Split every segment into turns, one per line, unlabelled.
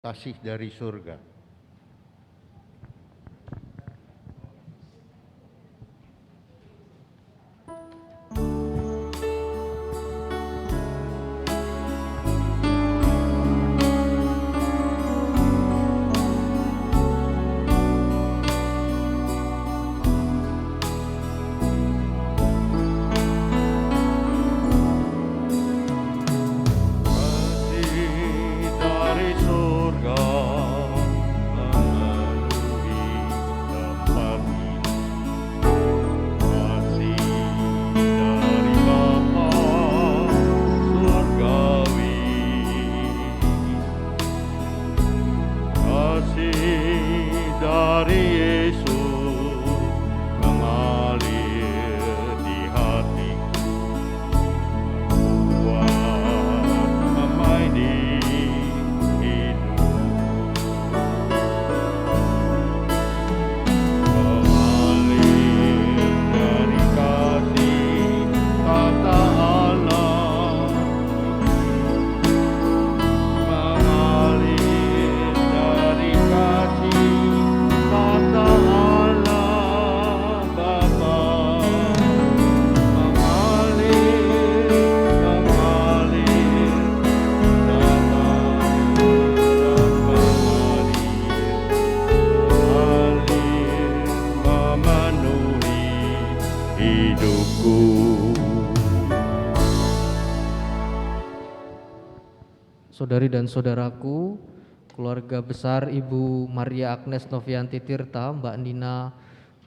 kasih dari surga.
Saudari dan saudaraku, keluarga besar Ibu Maria Agnes Novianti Tirta, Mbak Nina,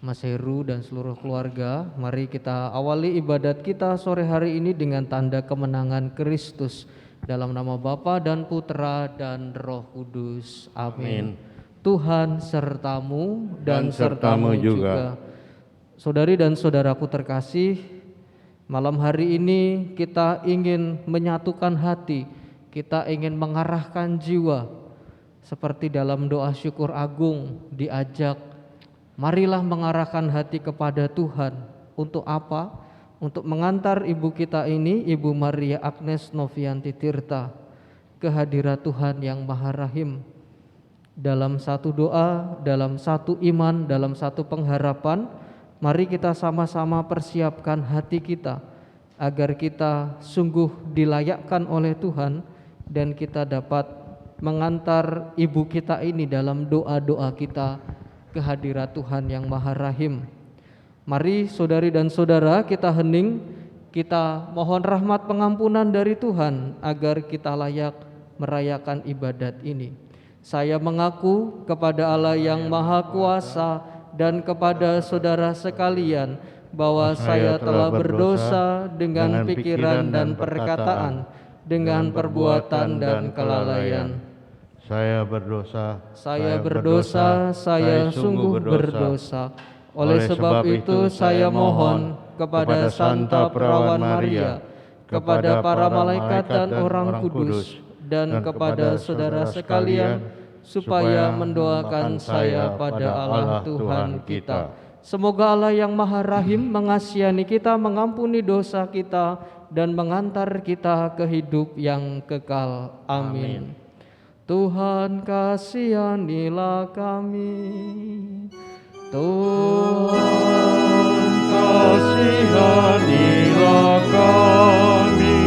Mas Heru dan seluruh keluarga, mari kita awali ibadat kita sore hari ini dengan tanda kemenangan Kristus. Dalam nama Bapa dan Putra dan Roh Kudus. Amin. Tuhan sertamu dan sertamu juga. Saudari dan saudaraku terkasih, malam hari ini kita ingin menyatukan hati, kita ingin mengarahkan jiwa. Seperti dalam doa syukur agung diajak, marilah mengarahkan hati kepada Tuhan. Untuk apa? Untuk mengantar ibu kita ini, Ibu Maria Agnes Novianti Tirta, ke hadirat Tuhan yang Maha Rahim. Dalam satu doa, dalam satu iman, dalam satu pengharapan, mari kita sama-sama persiapkan hati kita agar kita sungguh dilayakkan oleh Tuhan dan kita dapat mengantar ibu kita ini dalam doa-doa kita ke hadirat Tuhan yang Maha Rahim. Mari saudari dan saudara kita hening, kita mohon rahmat pengampunan dari Tuhan agar kita layak merayakan ibadat ini. Saya mengaku kepada Allah yang Maha Kuasa dan kepada saudara sekalian bahwa saya telah berdosa dengan pikiran dan perkataan, dengan perbuatan dan kelalaian.
Saya berdosa,
saya sungguh berdosa. Oleh sebab itu saya mohon kepada Santa Perawan Maria, kepada para malaikat dan orang kudus, dan kepada saudara sekalian, supaya mendoakan saya pada Allah Tuhan kita. Semoga Allah yang Maha Rahim mengasihani kita, mengampuni dosa kita, dan mengantar kita ke hidup yang kekal. Amin. Tuhan kasihanilah kami. Tuhan
kasihanilah kami.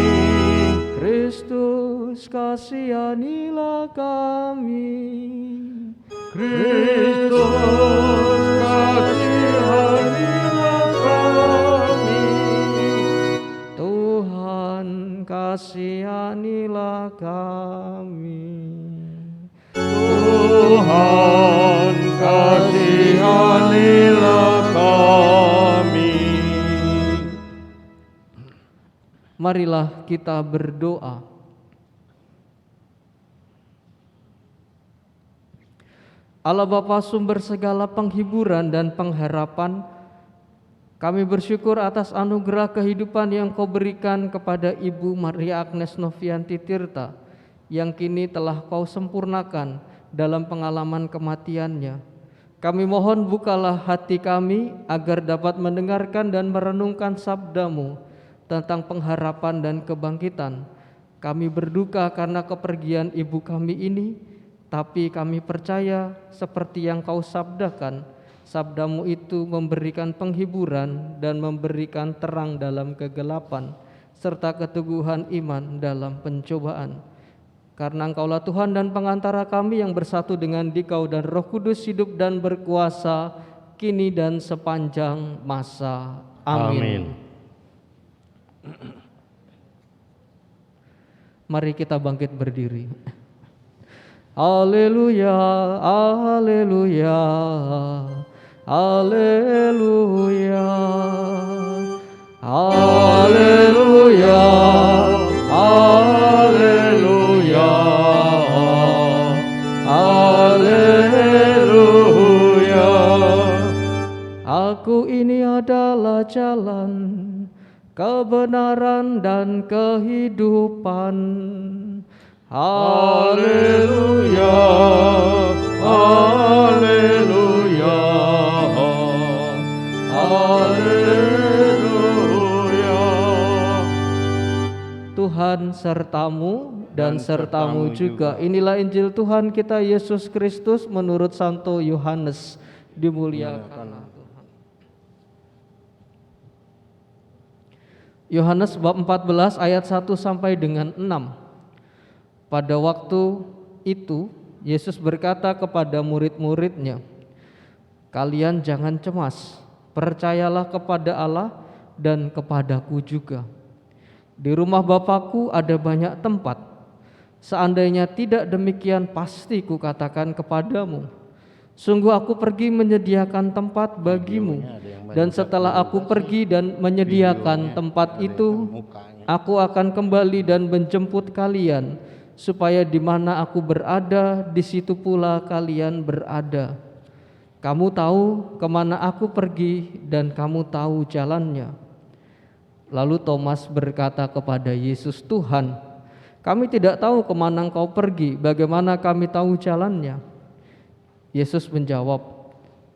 Kristus kasihanilah kami.
Kristus kasihanilah kami.
Tuhan kasihanilah kami.
Tuhan kasihanilah kami.
Marilah kita berdoa. Allah Bapa sumber segala penghiburan dan pengharapan, kami bersyukur atas anugerah kehidupan yang Kau berikan kepada Ibu Maria Agnes Novianti Tirta, yang kini telah Kau sempurnakan dalam pengalaman kematiannya. Kami mohon bukalah hati kami agar dapat mendengarkan dan merenungkan sabda-Mu tentang pengharapan dan kebangkitan. Kami berduka karena kepergian ibu kami ini. Tapi kami percaya seperti yang kau sabdakan, sabdamu itu memberikan penghiburan dan memberikan terang dalam kegelapan, serta keteguhan iman dalam pencobaan. Karena Engkaulah Tuhan dan pengantara kami yang bersatu dengan Dikau dan Roh Kudus hidup dan berkuasa kini dan sepanjang masa. Amin. Mari kita bangkit berdiri. Haleluya, haleluya, haleluya, haleluya, haleluya, haleluya. Aku ini adalah jalan, kebenaran dan kehidupan.
Haleluya, haleluya, haleluya.
Tuhan sertamu dan sertamu juga. Inilah Injil Tuhan kita Yesus Kristus menurut Santo Yohanes. Dimuliakan Tuhan. Yohanes bab 14 ayat 1 sampai dengan 6. Pada waktu itu Yesus berkata kepada murid-muridnya, "Kalian jangan cemas, percayalah kepada Allah dan kepadaku juga. Di rumah Bapakku ada banyak tempat. Seandainya tidak demikian pasti kukatakan kepadamu, sungguh aku pergi menyediakan tempat bagimu. Dan setelah aku pergi dan menyediakan tempat itu, aku akan kembali dan menjemput kalian, supaya di mana aku berada, di situ pula kalian berada. Kamu tahu kemana aku pergi dan kamu tahu jalannya." Lalu Thomas berkata kepada Yesus, "Tuhan, kami tidak tahu kemana Engkau pergi, bagaimana kami tahu jalannya?" Yesus menjawab,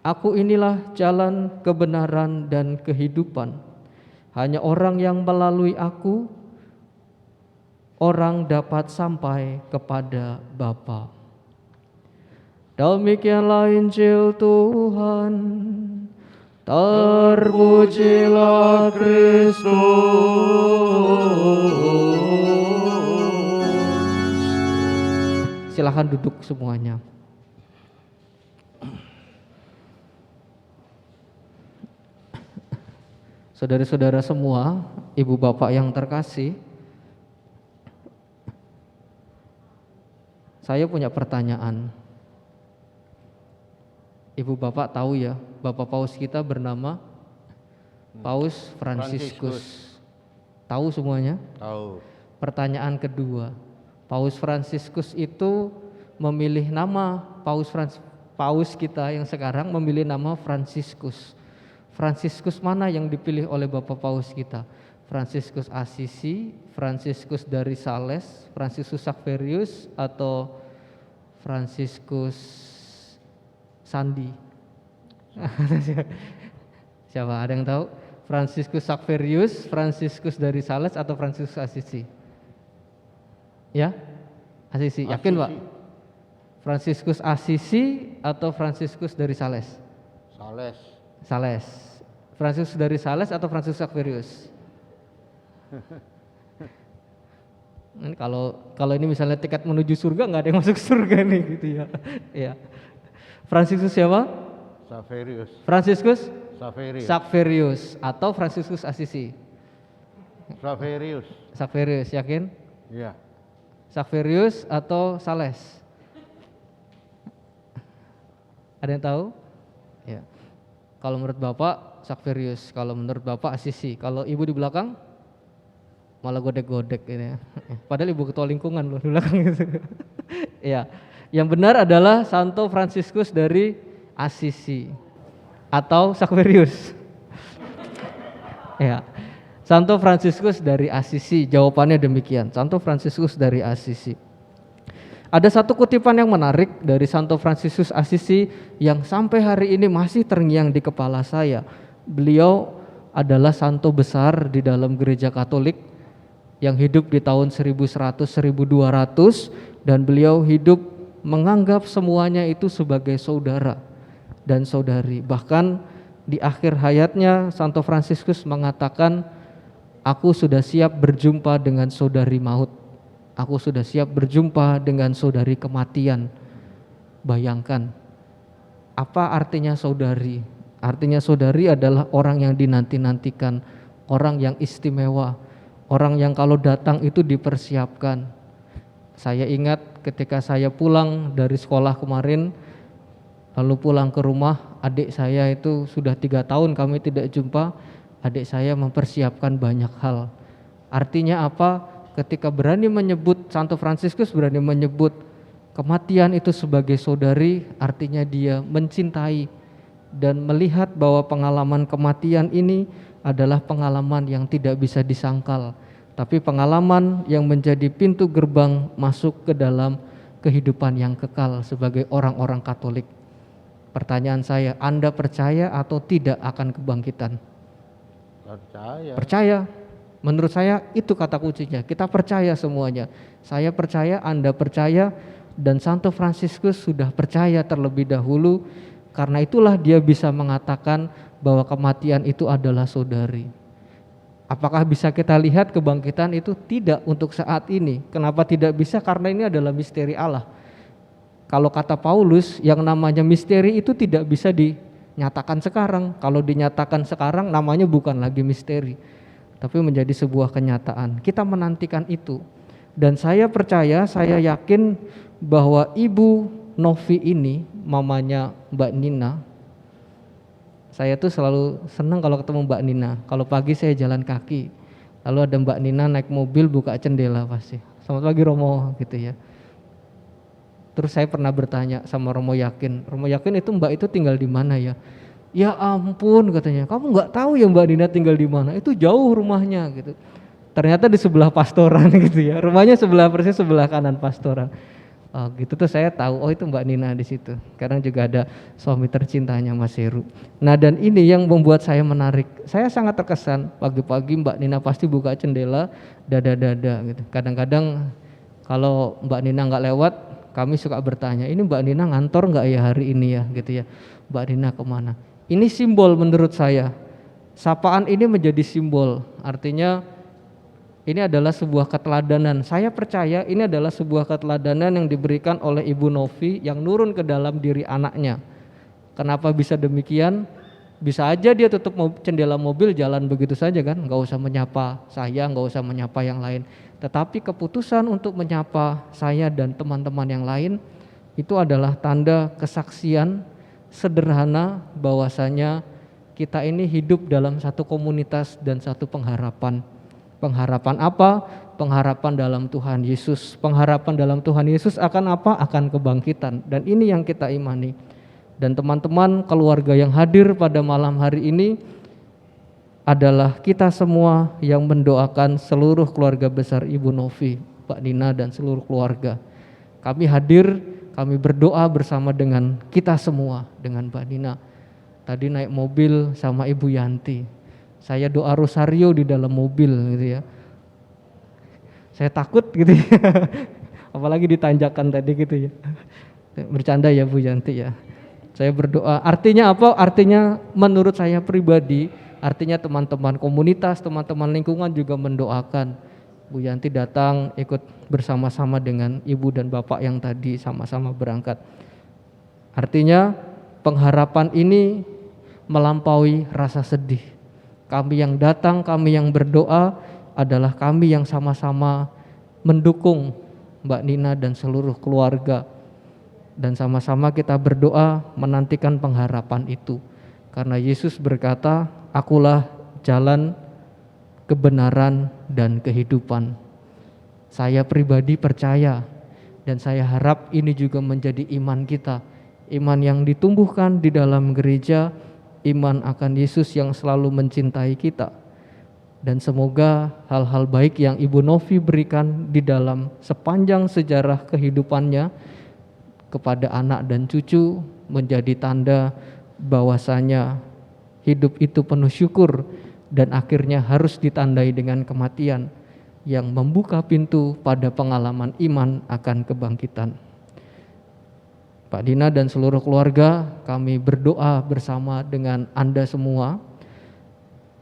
"Aku inilah jalan, kebenaran, dan kehidupan. Hanya orang yang melalui aku, orang dapat sampai kepada Bapa." Demikianlah Injil Tuhan. Terpujilah Kristus. Silakan duduk semuanya. Saudara-saudara semua, ibu bapak yang terkasih, saya punya pertanyaan. Ibu bapak tahu ya, Bapak Paus kita bernama Paus Fransiskus. Tahu semuanya?
Tahu.
Pertanyaan kedua, Paus Fransiskus itu memilih nama Paus kita yang sekarang memilih nama Fransiskus. Fransiskus mana yang dipilih oleh Bapak Paus kita? Fransiskus Assisi, Fransiskus dari Sales, Fransiskus Xaverius, atau Fransiskus Sandi? Siapa, ada yang tahu? Fransiskus Xaverius, Fransiskus dari Sales, atau Fransiskus Assisi? Ya? Assisi, yakin Pak? Fransiskus Assisi atau Fransiskus dari Sales? Sales. Fransiskus dari Sales atau Fransiskus Xaverius? Ini kalau ini misalnya tiket menuju surga, nggak ada yang masuk surga nih gitu ya. Ya. Fransiskus siapa?
Xaverius.
Fransiskus
Xaverius.
Xaverius atau Fransiskus Assisi?
Xaverius.
Xaverius, yakin?
Iya.
Xaverius atau Sales? Ada yang tahu? Ya. Kalau menurut Bapak Xaverius, kalau menurut Bapak Assisi, kalau Ibu di belakang malah godek-godek ini ya. Padahal Ibu ketua lingkungan loh di belakang gitu. Ya. Yang benar adalah Santo Fransiskus dari Assisi atau Xaverius. Ya. Santo Fransiskus dari Assisi, jawabannya demikian. Santo Fransiskus dari Assisi. Ada satu kutipan yang menarik dari Santo Fransiskus Assisi yang sampai hari ini masih terngiang di kepala saya. Beliau adalah santo besar di dalam gereja Katolik yang hidup di tahun 1100-1200 dan beliau hidup menganggap semuanya itu sebagai saudara dan saudari. Bahkan di akhir hayatnya Santo Fransiskus mengatakan, aku sudah siap berjumpa dengan saudari maut. Aku sudah siap berjumpa dengan saudari kematian. Bayangkan, apa artinya saudari? Artinya saudari adalah orang yang dinanti-nantikan, orang yang istimewa, orang yang kalau datang itu dipersiapkan. Saya ingat ketika saya pulang dari sekolah kemarin, lalu pulang ke rumah, adik saya itu sudah 3 tahun kami tidak jumpa. Adik saya mempersiapkan banyak hal. Artinya apa? Ketika berani menyebut, Santo Fransiskus berani menyebut kematian itu sebagai saudari, artinya dia mencintai dan melihat bahwa pengalaman kematian ini adalah pengalaman yang tidak bisa disangkal, tapi pengalaman yang menjadi pintu gerbang masuk ke dalam kehidupan yang kekal sebagai orang-orang Katolik. Pertanyaan saya, Anda percaya atau tidak akan kebangkitan?
Percaya.
Percaya. Menurut saya itu kata kuncinya. Kita percaya semuanya. Saya percaya, Anda percaya, dan Santo Fransiskus sudah percaya terlebih dahulu. Karena itulah dia bisa mengatakan bahwa kematian itu adalah saudari. Apakah bisa kita lihat kebangkitan itu? Tidak untuk saat ini. Kenapa tidak bisa? Karena ini adalah misteri Allah. Kalau kata Paulus, yang namanya misteri itu tidak bisa dinyatakan sekarang. Kalau dinyatakan sekarang namanya bukan lagi misteri, tapi menjadi sebuah kenyataan. Kita menantikan itu. Dan saya percaya, saya yakin bahwa Ibu Novi ini, mamanya Mbak Nina, saya tuh selalu senang kalau ketemu Mbak Nina. Kalau pagi saya jalan kaki, lalu ada Mbak Nina naik mobil buka jendela pasti. Selamat pagi Romo gitu ya. Terus saya pernah bertanya sama Romo Yakin itu Mbak itu tinggal di mana ya? Ya ampun katanya, kamu nggak tahu ya Mbak Nina tinggal di mana? Itu jauh rumahnya gitu. Ternyata di sebelah pastoran gitu ya. Rumahnya persis sebelah kanan pastoran. Oh, gitu tuh saya tahu, oh itu Mbak Nina di situ. Sekarang juga ada suami tercintanya Mas Heru. Nah, dan ini yang membuat saya menarik. Saya sangat terkesan, pagi-pagi Mbak Nina pasti buka jendela, dada-dada gitu. Kadang-kadang kalau Mbak Nina nggak lewat, kami suka bertanya, ini Mbak Nina ngantor nggak ya hari ini ya gitu ya. Mbak Nina kemana? Ini simbol menurut saya. Sapaan ini menjadi simbol, artinya ini adalah sebuah keteladanan. Saya percaya ini adalah sebuah keteladanan yang diberikan oleh Ibu Novi yang nurun ke dalam diri anaknya. Kenapa bisa demikian? Bisa aja dia tutup jendela mobil jalan begitu saja kan, nggak usah menyapa saya, nggak usah menyapa yang lain. Tetapi keputusan untuk menyapa saya dan teman-teman yang lain itu adalah tanda kesaksian sederhana bahwasanya kita ini hidup dalam satu komunitas dan satu pengharapan. Pengharapan apa? Pengharapan dalam Tuhan Yesus. Pengharapan dalam Tuhan Yesus akan apa? Akan kebangkitan. Dan ini yang kita imani. Dan teman-teman keluarga yang hadir pada malam hari ini adalah kita semua yang mendoakan seluruh keluarga besar Ibu Novi, Mbak Nina dan seluruh keluarga. Kami hadir, kami berdoa bersama dengan kita semua, dengan Mbak Nina. Tadi naik mobil sama Ibu Yanti. Saya doa rosario di dalam mobil gitu ya. Saya takut gitu ya. Apalagi ditanjakan tadi gitu ya. Bercanda ya Bu Yanti ya. Saya berdoa. Artinya apa? Artinya menurut saya pribadi, artinya teman-teman komunitas, teman-teman lingkungan juga mendoakan. Bu Yanti datang ikut bersama-sama dengan Ibu dan Bapak yang tadi sama-sama berangkat. Artinya pengharapan ini melampaui rasa sedih. Kami yang datang, kami yang berdoa adalah kami yang sama-sama mendukung Mbak Nina dan seluruh keluarga. Dan sama-sama kita berdoa menantikan pengharapan itu. Karena Yesus berkata, akulah jalan, kebenaran, dan kehidupan. Saya pribadi percaya dan saya harap ini juga menjadi iman kita. Iman yang ditumbuhkan di dalam gereja, iman akan Yesus yang selalu mencintai kita. Dan semoga hal-hal baik yang Ibu Novi berikan di dalam sepanjang sejarah kehidupannya kepada anak dan cucu menjadi tanda bahwasanya hidup itu penuh syukur dan akhirnya harus ditandai dengan kematian yang membuka pintu pada pengalaman iman akan kebangkitan. Pak Dina dan seluruh keluarga, kami berdoa bersama dengan Anda semua.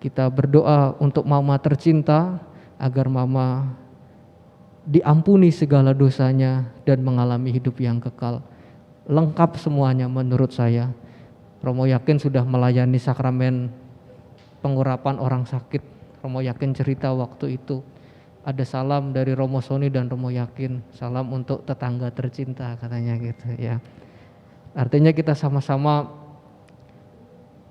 Kita berdoa untuk Mama tercinta agar Mama diampuni segala dosanya dan mengalami hidup yang kekal. Lengkap semuanya menurut saya. Romo yakin sudah melayani sakramen pengurapan orang sakit. Romo yakin cerita waktu itu. Ada salam dari Romo Soni dan Romo Yakin, salam untuk tetangga tercinta katanya gitu ya. Artinya kita sama-sama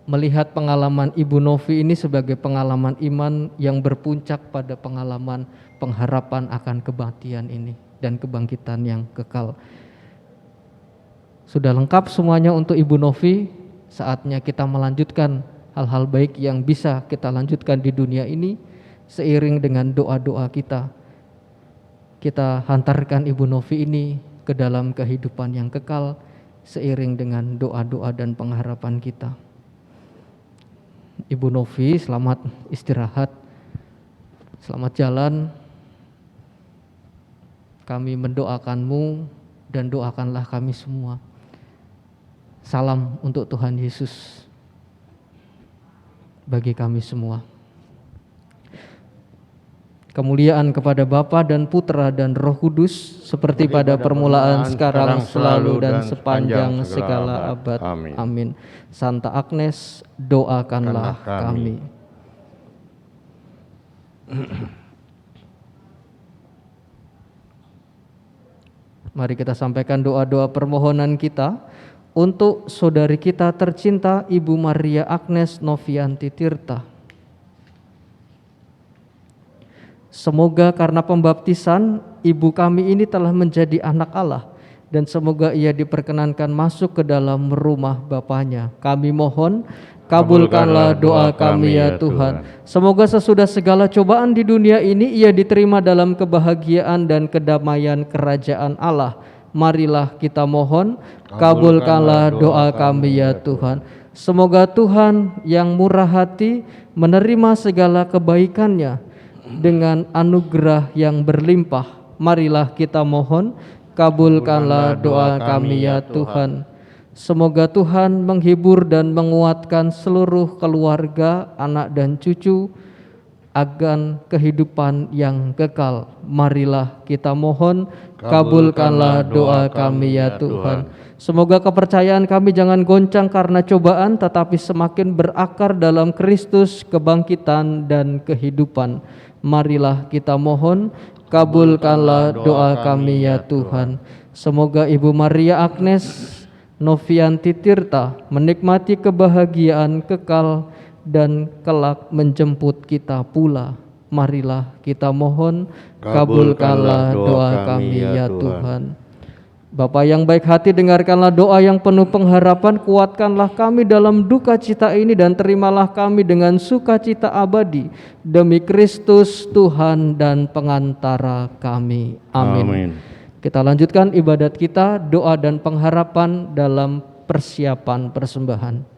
melihat pengalaman Ibu Novi ini sebagai pengalaman iman yang berpuncak pada pengalaman pengharapan akan kebaktian ini dan kebangkitan yang kekal. Sudah lengkap semuanya untuk Ibu Novi, saatnya kita melanjutkan hal-hal baik yang bisa kita lanjutkan di dunia ini. Seiring dengan doa-doa kita hantarkan Ibu Novi ini ke dalam kehidupan yang kekal seiring dengan doa-doa dan pengharapan kita. Ibu Novi, selamat istirahat, selamat jalan. Kami mendoakanmu dan doakanlah kami semua. Salam untuk Tuhan Yesus bagi kami semua. Kemuliaan kepada Bapa dan Putra dan Roh Kudus, seperti pada permulaan, sekarang, selalu, dan sepanjang segala abad. Amin. Santa Agnes, doakanlah kami. Mari kita sampaikan doa-doa permohonan kita untuk saudari kita tercinta Ibu Maria Agnes Novianti Tirta. Semoga karena pembaptisan ibu kami ini telah menjadi anak Allah, dan semoga ia diperkenankan masuk ke dalam rumah Bapanya. Kami mohon, kabulkanlah doa kami ya Tuhan. Semoga sesudah segala cobaan di dunia ini ia diterima dalam kebahagiaan dan kedamaian kerajaan Allah. Marilah kita mohon, kabulkanlah doa kami ya Tuhan. Semoga Tuhan yang murah hati menerima segala kebaikannya dengan anugerah yang berlimpah. Marilah kita mohon, kabulkanlah doa kami ya Tuhan. Semoga Tuhan menghibur dan menguatkan seluruh keluarga, anak dan cucu akan kehidupan yang kekal. Marilah kita mohon, kabulkanlah doa kami ya Tuhan. Semoga kepercayaan kami jangan goncang karena cobaan, tetapi semakin berakar dalam Kristus, kebangkitan dan kehidupan. Marilah kita mohon, kabulkanlah doa kami ya Tuhan. Semoga Ibu Maria Agnes Novianti Tirta menikmati kebahagiaan kekal dan kelak menjemput kita pula. Marilah kita mohon, kabulkanlah doa kami ya Tuhan. Bapa yang baik hati, dengarkanlah doa yang penuh pengharapan, kuatkanlah kami dalam duka cita ini dan terimalah kami dengan sukacita abadi demi Kristus Tuhan dan pengantara kami. Amin. Kita lanjutkan ibadat kita, doa dan pengharapan dalam persiapan persembahan.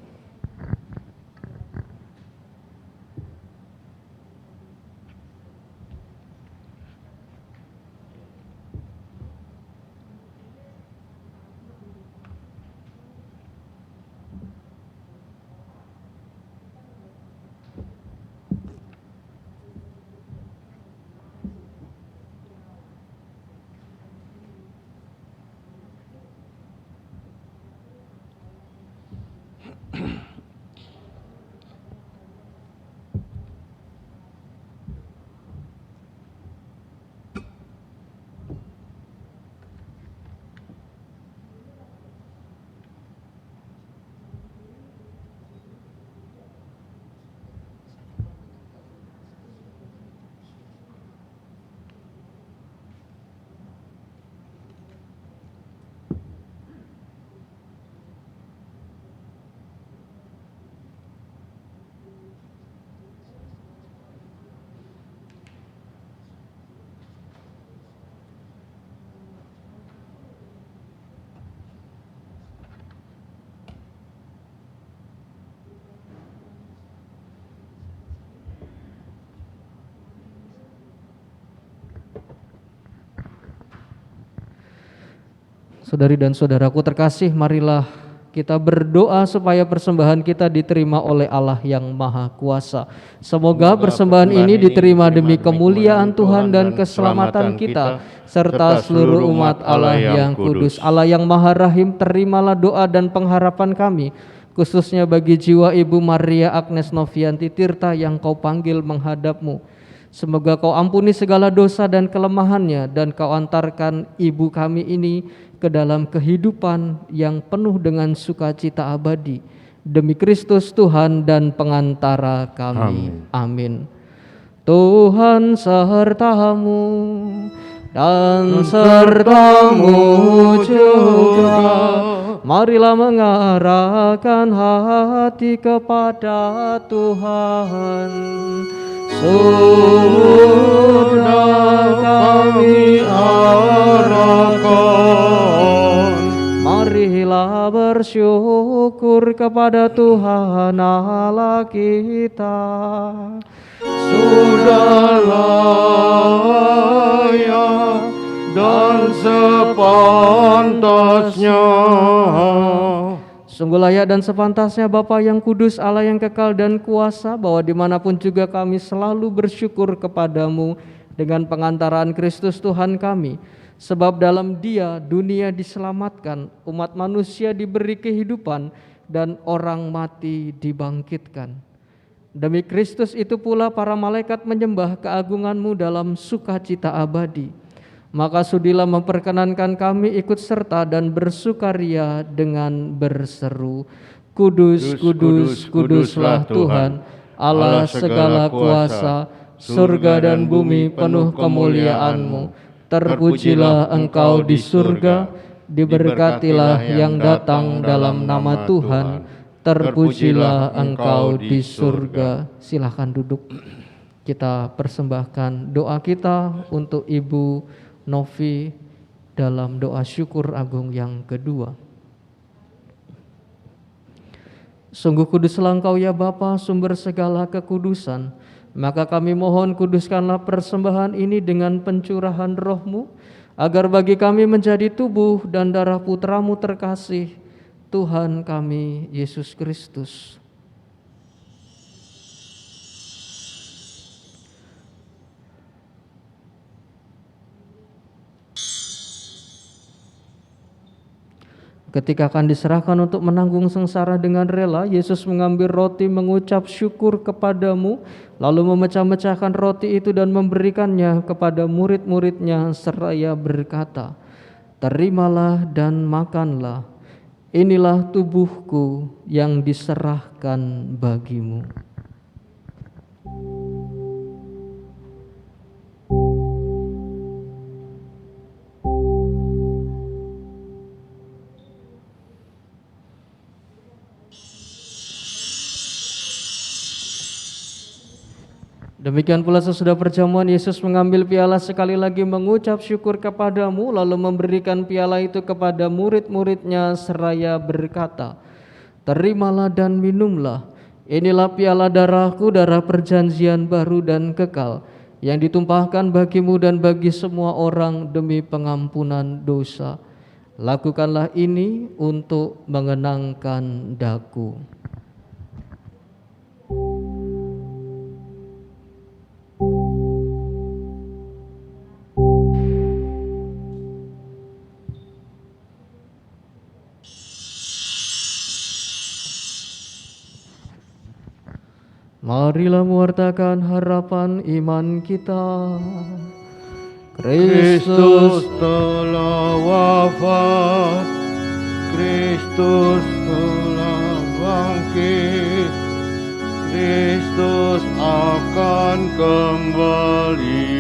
Saudari dan saudaraku terkasih, marilah kita berdoa supaya persembahan kita diterima oleh Allah yang Maha Kuasa. Semoga persembahan ini diterima demi kemuliaan Tuhan dan keselamatan kita, serta seluruh umat Allah yang kudus. Allah yang Maha Rahim, terimalah doa dan pengharapan kami, khususnya bagi jiwa Ibu Maria Agnes Novianti Tirta yang Kau panggil menghadap-Mu. Semoga Kau ampuni segala dosa dan kelemahannya, dan Kau antarkan ibu kami ini ke dalam kehidupan yang penuh dengan sukacita abadi. Demi Kristus Tuhan dan pengantara kami. Amin. Tuhan sertamu dan sertamu juga. Marilah mengarahkan hati kepada Tuhan. Sudah kami arahkan, marilah bersyukur kepada Tuhan Allah kita.
Sudah layak dan sepantasnya.
Sungguh layak dan sepantasnya Bapa yang kudus, Allah yang kekal dan kuasa, bahwa dimanapun juga kami selalu bersyukur kepadamu dengan pengantaraan Kristus Tuhan kami. Sebab dalam Dia dunia diselamatkan, umat manusia diberi kehidupan, dan orang mati dibangkitkan. Demi Kristus itu pula para malaikat menyembah keagungan-Mu dalam sukacita abadi. Maka sudilah memperkenankan kami ikut serta dan bersukaria dengan berseru, Kudus, kudus, kuduslah Tuhan, Allah segala kuasa, surga dan bumi penuh kemuliaan-Mu. Terpujilah Engkau di surga, diberkatilah yang datang dalam nama Tuhan, terpujilah Engkau di surga. Silahkan duduk. Kita persembahkan doa kita untuk Ibu Novi dalam doa syukur agung yang kedua. Sungguh kuduslah Engkau ya Bapa, sumber segala kekudusan. Maka kami mohon kuduskanlah persembahan ini dengan pencurahan Roh-Mu, agar bagi kami menjadi tubuh dan darah Putra-Mu terkasih, Tuhan kami Yesus Kristus. Ketika akan diserahkan untuk menanggung sengsara dengan rela, Yesus mengambil roti, mengucap syukur kepadamu, lalu memecah-mecahkan roti itu dan memberikannya kepada murid-muridnya seraya berkata, Terimalah dan makanlah, inilah tubuhku yang diserahkan bagimu. Demikian pula sesudah perjamuan, Yesus mengambil piala, sekali lagi mengucap syukur kepadamu, lalu memberikan piala itu kepada murid-muridnya seraya berkata, Terimalah dan minumlah, inilah piala darahku, darah perjanjian baru dan kekal, yang ditumpahkan bagimu dan bagi semua orang demi pengampunan dosa. Lakukanlah ini untuk mengenangkan daku. Marilah mewartakan harapan iman kita.
Kristus telah wafat, Kristus telah bangkit, Kristus akan kembali.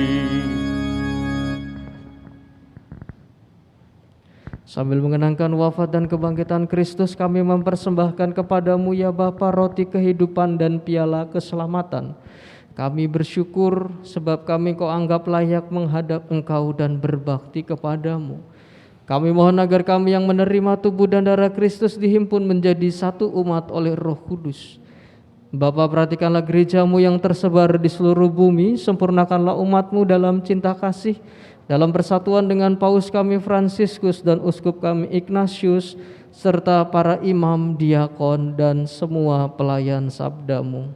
Sambil mengenangkan wafat dan kebangkitan Kristus, kami mempersembahkan kepadamu ya Bapa roti kehidupan dan piala keselamatan. Kami bersyukur sebab kami Kau anggap layak menghadap Engkau dan berbakti kepadamu. Kami mohon agar kami yang menerima tubuh dan darah Kristus dihimpun menjadi satu umat oleh Roh Kudus. Bapa, perhatikanlah gereja-Mu yang tersebar di seluruh bumi, sempurnakanlah umat-Mu dalam cinta kasih, dalam persatuan dengan Paus kami Fransiskus dan Uskup kami Ignatius, serta para imam, diakon, dan semua pelayan sabdamu.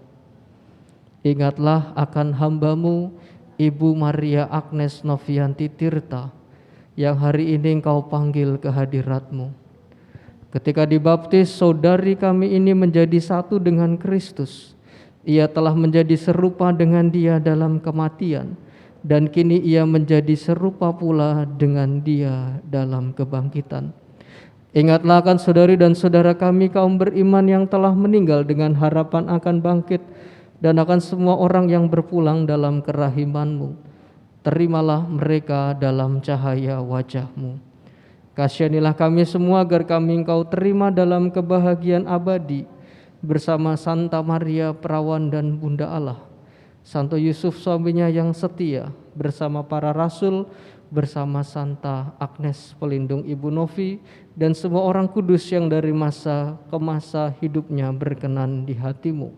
Ingatlah akan hambamu, Ibu Maria Agnes Novianti Tirta, yang hari ini Engkau panggil ke hadirat-Mu. Ketika dibaptis, saudari kami ini menjadi satu dengan Kristus. Ia telah menjadi serupa dengan Dia dalam kematian, dan kini ia menjadi serupa pula dengan Dia dalam kebangkitan. Ingatlah akan saudari dan saudara kami kaum beriman yang telah meninggal dengan harapan akan bangkit, dan akan semua orang yang berpulang dalam kerahiman-Mu. Terimalah mereka dalam cahaya wajah-Mu. Kasihanilah kami semua agar kami Engkau terima dalam kebahagiaan abadi bersama Santa Maria Perawan dan Bunda Allah, Santo Yusuf suaminya yang setia, bersama para rasul, bersama Santa Agnes pelindung Ibu Novi, dan semua orang kudus yang dari masa ke masa hidupnya berkenan di hati-Mu.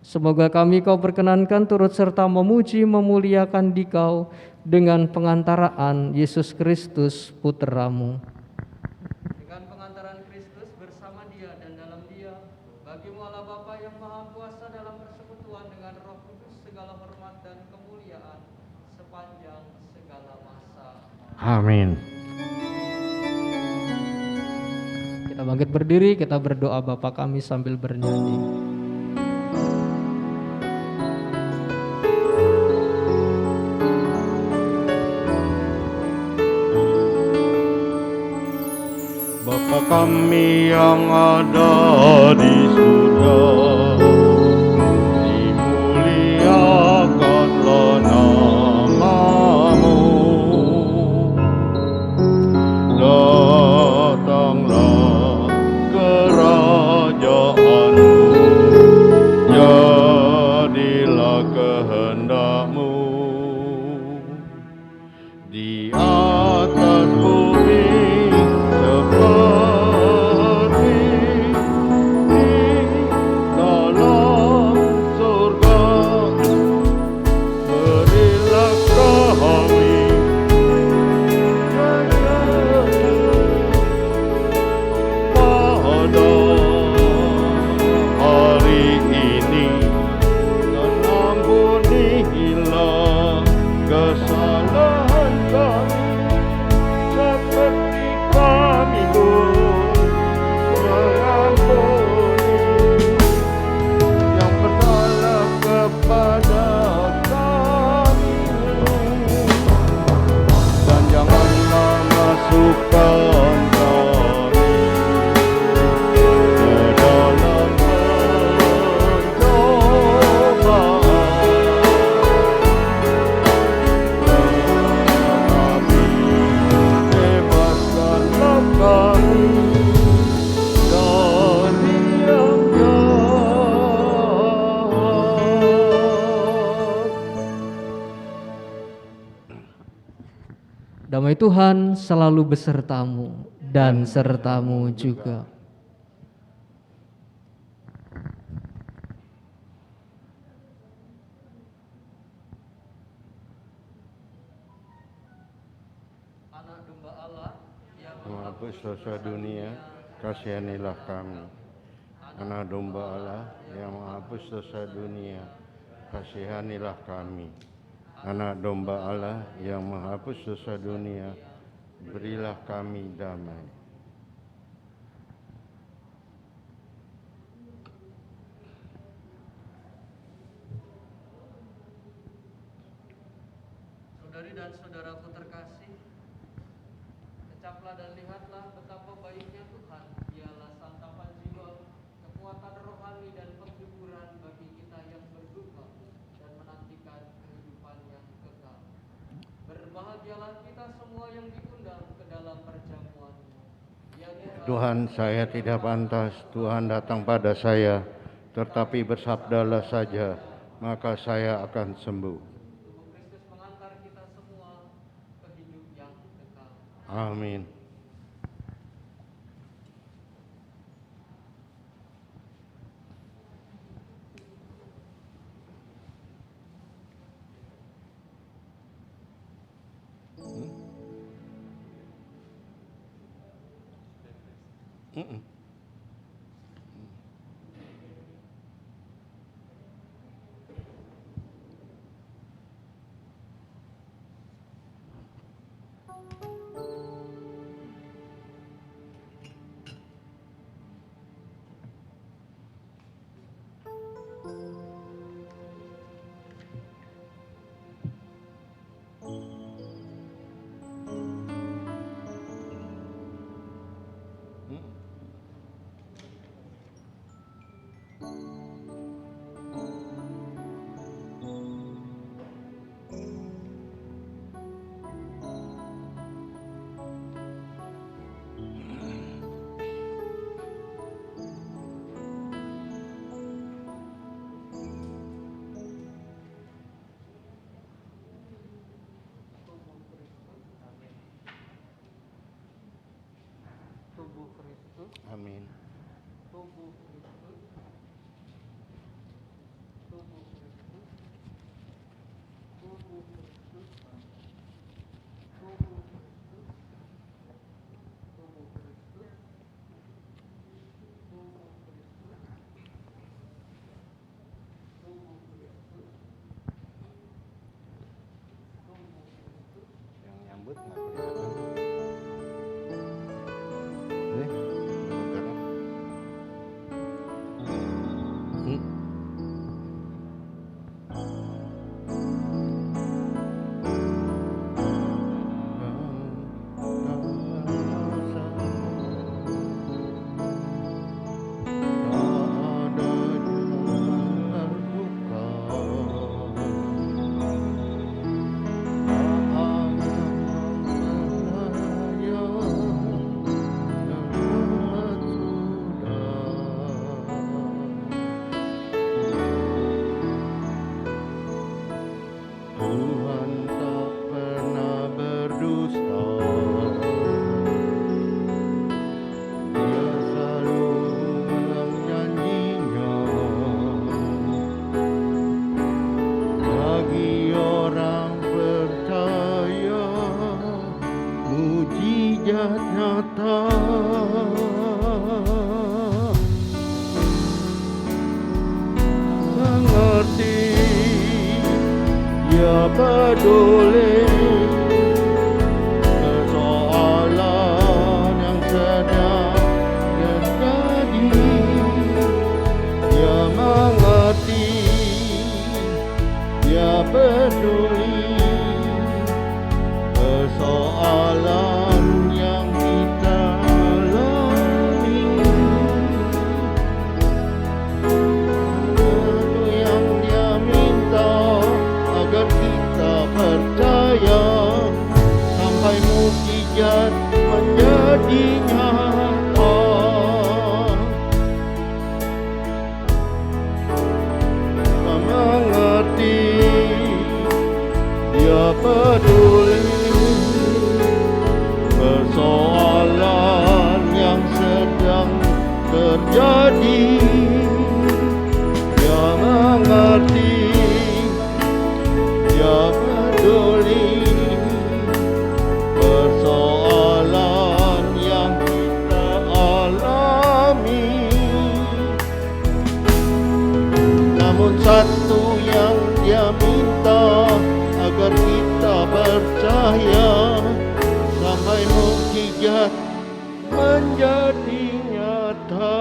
Semoga kami Kau perkenankan turut serta memuji memuliakan Dikau dengan pengantaraan Yesus Kristus Putra-Mu. Dengan pengantaran Kristus bersama Dia dan dalam Dia, bagi-Mu Allah Bapa yang Maha Kuasa dalam persekutuan dengan Roh Kudus, segala hormat dan kemuliaan sepanjang segala masa.
Amin.
Kita bangkit berdiri, kita berdoa Bapa kami sambil bernyanyi.
Bapa kami yang ada di surga, dimuliakanlah nama-Mu. Datanglah kerajaan-Mu, jadilah kehendak-Mu di atas bumi seperti di dalam surga. Berilah kami pada hari ini, dan ampunilah kesalahan kami seperti kami pun mengampuni yang bersalah kepada kami, dan janganlah masukkan kami ke dalam pencobaan, tetapi bebaskanlah kami dari yang jahat.
Damai Tuhan selalu besertamu dan sertamu juga. Anak domba Allah yang
Menghapus dosa dunia, kasihanilah kami. Anak domba Allah yang menghapus dosa dunia, kasihanilah kami. Anak domba Allah yang menghapus dosa dunia, berilah kami damai.
Saudari dan saudaraku terkasih, kecaplah dan lihatlah betapa baiknya Tuhan. Dialah santapan jiwa, kekuatan rohani dan penghiburan bagi kita yang berduka dan menantikan kehidupan yang kekal. Berbahagialah kita semua yang diundang ke dalam perjamuan. Ya
Tuhan, saya tidak pantas Tuhan datang pada saya, tetapi bersabdalah saja, maka saya akan sembuh.
Tubuh Kristus mengantar kita semua ke hidup yang kekal.
Amin.
Tubuh Kristus,
Amin.
tubuh Kristus, tubuh Kristus, tubuh Kristus, tubuh Kristus, tubuh Kristus, tubuh Kristus, tubuh Kristus, tubuh Kristus.
Yang nyambut nggak kelihatan. Nih, bentar. Tuhan tak pernah berdusta. Dia selalu mengulang janjinya. Bagi orang percaya, mujizat nyata. Mengerti, Dia peduli persoalan yang sedang terjadi. Dia mengerti, Dia peduli persoalan yang kita alami. Itu yang Dia minta agar kita percaya sampai mukjizat menjadi nyata. Mengerti, Dia peduli persoalan yang sedang terjadi. Dia mengerti, Dia peduli persoalan yang kita alami. Namun satu yang Dia minta agar kita percaya sampai mukjizat menjadi nyata.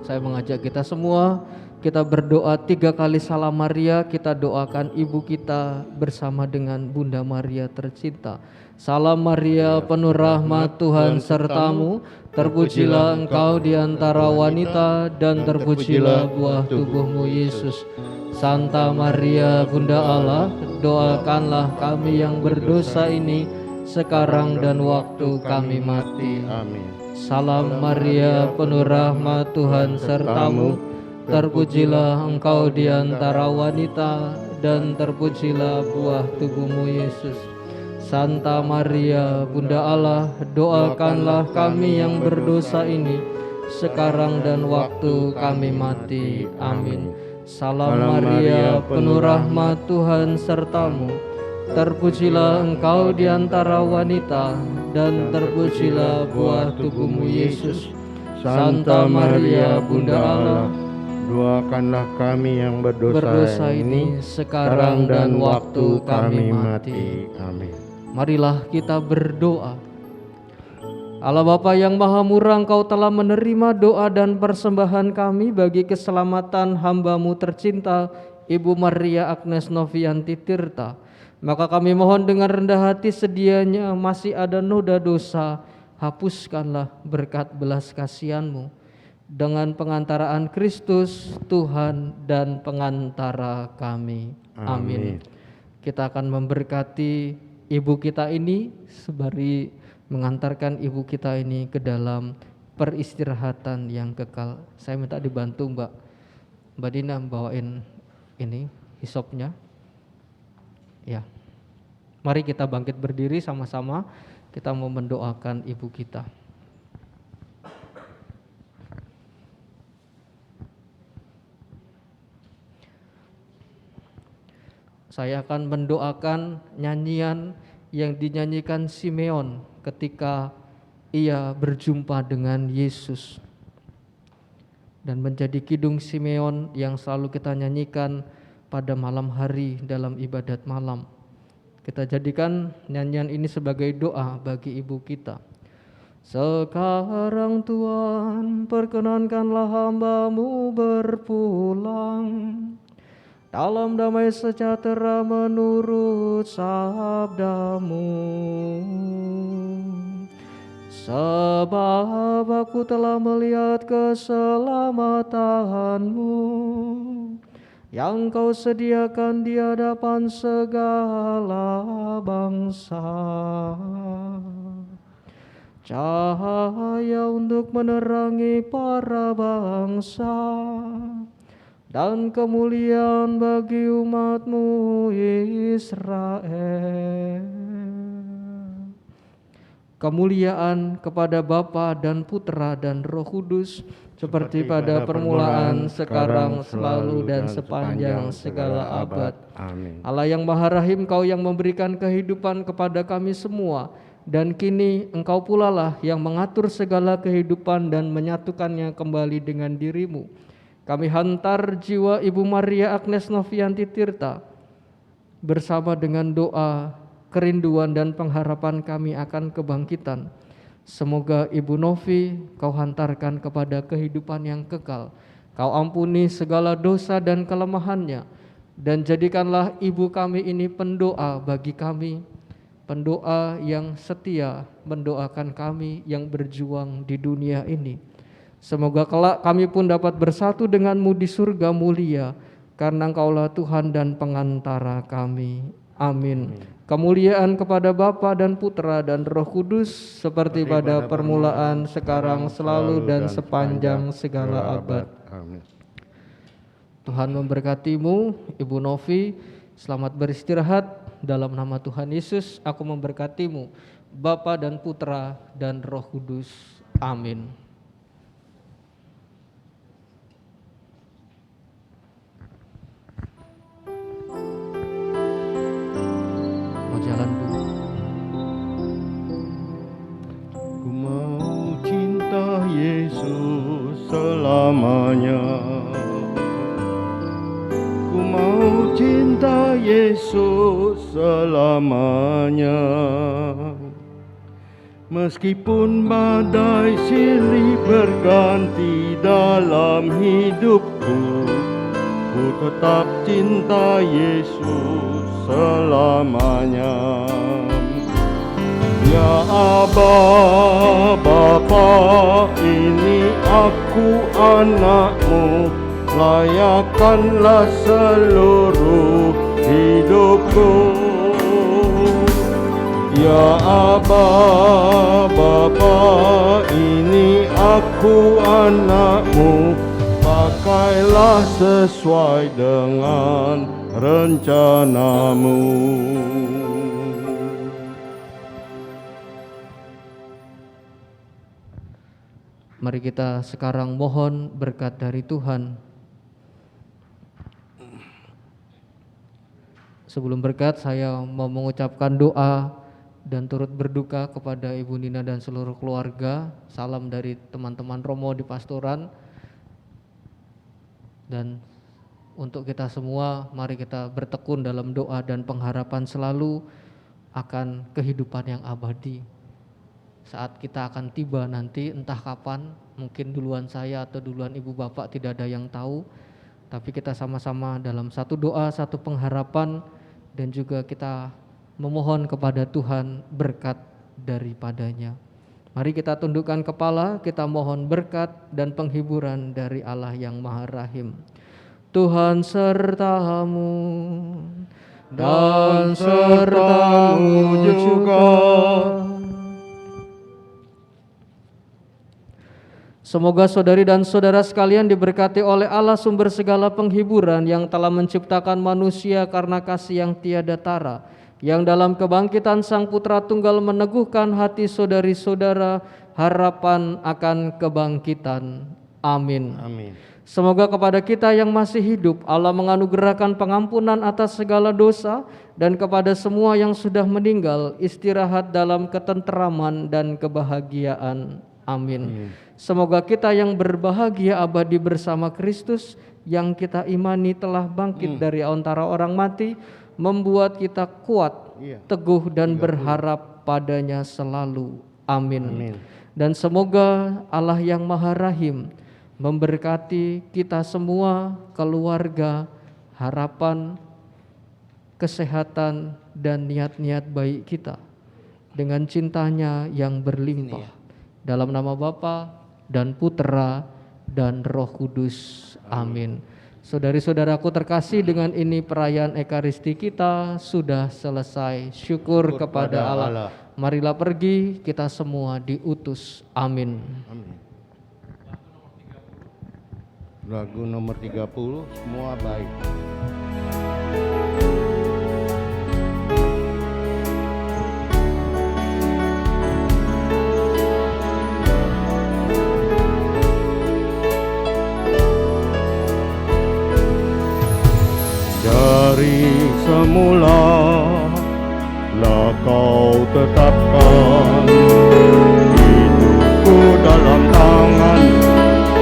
Saya mengajak kita semua, kita berdoa 3 kali Salam Maria, kita doakan ibu kita bersama dengan Bunda Maria tercinta. Salam Maria, penuh rahmat Tuhan sertamu, terpujilah engkau di antara wanita dan terpujilah buah tubuhmu Yesus. Santa Maria, Bunda Allah, doakanlah kami yang berdosa ini sekarang dan waktu kami mati.
Amin.
Salam Maria, penuh rahmat Tuhan sertamu, terpujilah engkau di antara wanita dan terpujilah buah tubuhmu Yesus. Santa Maria, Bunda Allah, doakanlah kami yang berdosa ini sekarang dan waktu kami mati. Amin. Salam Maria, penuh rahmat Tuhan sertamu. Terpujilah engkau di antara wanita, dan terpujilah buah tubuhmu Yesus. Santa Maria, Bunda Allah,
doakanlah kami yang berdosa ini sekarang dan waktu kami mati. Amin.
Marilah kita berdoa. Allah Bapa yang Maha Murah, Engkau telah menerima doa dan persembahan kami bagi keselamatan hamba-Mu tercinta, Ibu Maria Agnes Novianti Tirta. Maka kami mohon dengan rendah hati, sedianya masih ada noda dosa, hapuskanlah berkat belas kasihan-Mu. Dengan pengantaraan Kristus, Tuhan dan pengantara kami. Amin. Kita akan memberkati ibu kita ini sembari mengantarkan ibu kita ini ke dalam peristirahatan yang kekal. Saya minta dibantu Mbak Dina bawain ini hisopnya. Ya. Mari kita bangkit berdiri sama-sama. Kita mau mendoakan ibu kita. Saya akan mendoakan nyanyian yang dinyanyikan Simeon ketika ia berjumpa dengan Yesus, dan menjadi kidung Simeon yang selalu kita nyanyikan pada malam hari dalam ibadat malam. Kita jadikan nyanyian ini sebagai doa bagi ibu kita. Sekarang Tuhan, perkenankanlah hamba-Mu berpulang dalam damai sejahtera menurut sabda-Mu. Sebab aku telah melihat keselamatan-Mu yang Kau sediakan di hadapan segala bangsa. Cahaya untuk menerangi para bangsa dan kemuliaan bagi umat-Mu Israel. Kemuliaan kepada Bapa dan Putra dan Roh Kudus, seperti pada permulaan, sekarang, selalu, dan sepanjang segala abad.
Amin.
Allah yang Maha Rahim, Kau yang memberikan kehidupan kepada kami semua, dan kini Engkau pula lah yang mengatur segala kehidupan dan menyatukannya kembali dengan diri-Mu. Kami hantar jiwa Ibu Maria Agnes Novianti Tirta bersama dengan doa, kerinduan dan pengharapan kami akan kebangkitan. Semoga Ibu Novi Kau hantarkan kepada kehidupan yang kekal. Kau ampuni segala dosa dan kelemahannya, dan jadikanlah ibu kami ini pendoa bagi kami, pendoa yang setia mendoakan kami yang berjuang di dunia ini. Semoga kelak kami pun dapat bersatu dengan-Mu di surga mulia, karena Engkaulah Tuhan dan pengantara kami. Amin. Kemuliaan kepada Bapa dan Putra dan Roh Kudus, seperti pada permulaan, sekarang, selalu, dan sepanjang segala abad.
Amin.
Tuhan memberkati-Mu, Ibu Novi. Selamat beristirahat. Dalam nama Tuhan Yesus, aku memberkati-Mu, Bapa dan Putra dan Roh Kudus. Amin. Jalan dulu.
Ku mau cinta Yesus selamanya. Ku mau cinta Yesus selamanya. Meskipun badai silih berganti dalam hidupku, ku tetap cinta Yesus selamanya. Ya Aba, Bapa, ini aku anak-Mu, layakkanlah seluruh hidupku. Ya Aba, Bapa, ini aku anak-Mu, pakailah sesuai dengan rencana-Mu.
Mari kita sekarang mohon berkat dari Tuhan. Sebelum berkat, saya mau mengucapkan doa dan turut berduka kepada Ibu Nina dan seluruh keluarga. Salam dari teman-teman Romo di pastoran. Dan untuk kita semua, mari kita bertekun dalam doa dan pengharapan selalu akan kehidupan yang abadi. Saat kita akan tiba nanti, entah kapan, mungkin duluan saya atau duluan ibu bapak, tidak ada yang tahu. Tapi kita sama-sama dalam satu doa, satu pengharapan, dan juga kita memohon kepada Tuhan berkat daripadanya. Mari kita tundukkan kepala, kita mohon berkat dan penghiburan dari Allah yang Maha Rahim. Tuhan sertamu dan sertamu juga. Semoga saudari dan saudara sekalian diberkati oleh Allah sumber segala penghiburan yang telah menciptakan manusia karena kasih yang tiada tara, yang dalam kebangkitan Sang Putra Tunggal meneguhkan hati saudari-saudara harapan akan kebangkitan. Amin.
Amin.
Semoga kepada kita yang masih hidup Allah menganugerahkan pengampunan atas segala dosa, dan kepada semua yang sudah meninggal istirahat dalam ketenteraman dan kebahagiaan. Amin. Semoga kita yang berbahagia abadi bersama Kristus yang kita imani telah bangkit dari antara orang mati, membuat kita kuat, teguh dan berharap padanya selalu. Amin. Dan semoga Allah yang Maha Rahim memberkati kita semua, keluarga, harapan, kesehatan, dan niat-niat baik kita dengan cintanya yang berlimpah. Dalam nama Bapa dan Putera dan Roh Kudus. Amin. Saudari-saudaraku terkasih, dengan ini perayaan Ekaristi kita sudah selesai. Syukur kepada Allah. Marilah pergi, kita semua diutus. Amin.
Lagu nomor 30, semua baik.
Dari semula lah kau tetapkan hidupku dalam tangan,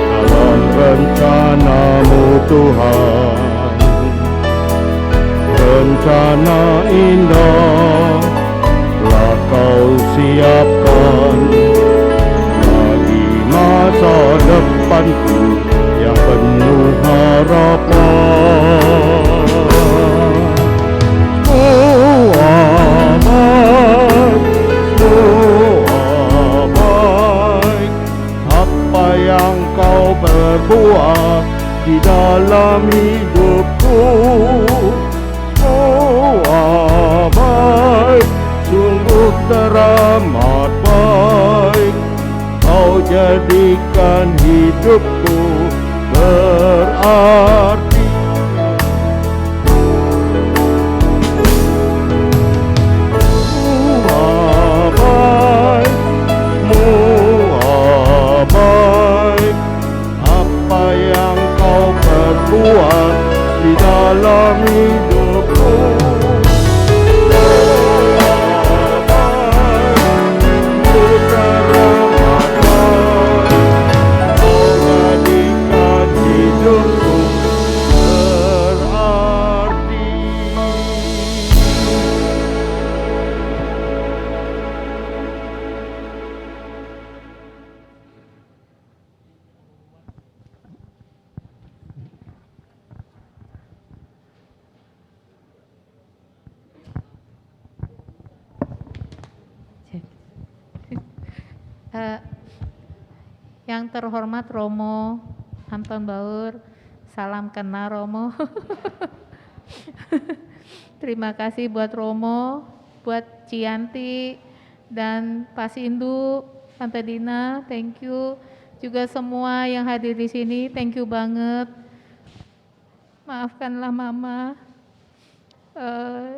dalam rencanamu Tuhan. Rencana indah telah kau siapkan bagi masa depanku yang penuh harapan. Semua baik, apa yang kau berbuat di dalam hidupku. Semua baik, sungguh teramat baik. Kau jadikan hidupku berarti. Baik, apa yang kau perbuat di dalam hidupku.
Yang terhormat Romo Anton Baur, salam kenal Romo. Terima kasih buat Romo, buat Cianti dan Pak Sindu, Tante Dina, thank you. Juga semua yang hadir di sini, thank you banget. Maafkanlah Mama,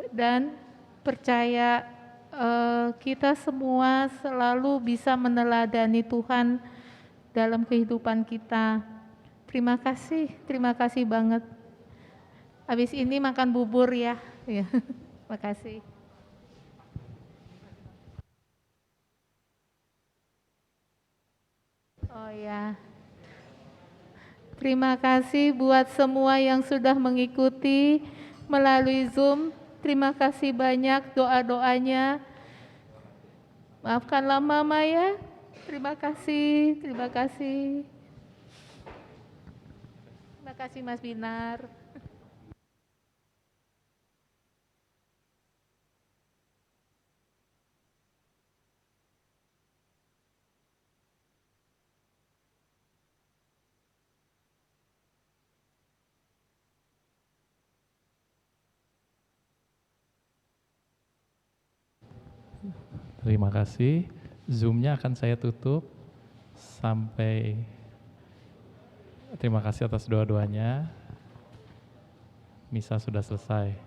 dan percaya kita semua selalu bisa meneladani Tuhan dalam kehidupan kita. Terima kasih banget. Habis ini makan bubur ya. Ya, makasih. Oh ya, terima kasih buat semua yang sudah mengikuti melalui Zoom. Terima kasih banyak doa-doanya. Maafkanlah Mama ya. Terima kasih, terima kasih. Terima kasih Mas Binar.
Terima kasih. Zoom-nya akan saya tutup sampai terima kasih atas doa-doanya. Misa sudah selesai.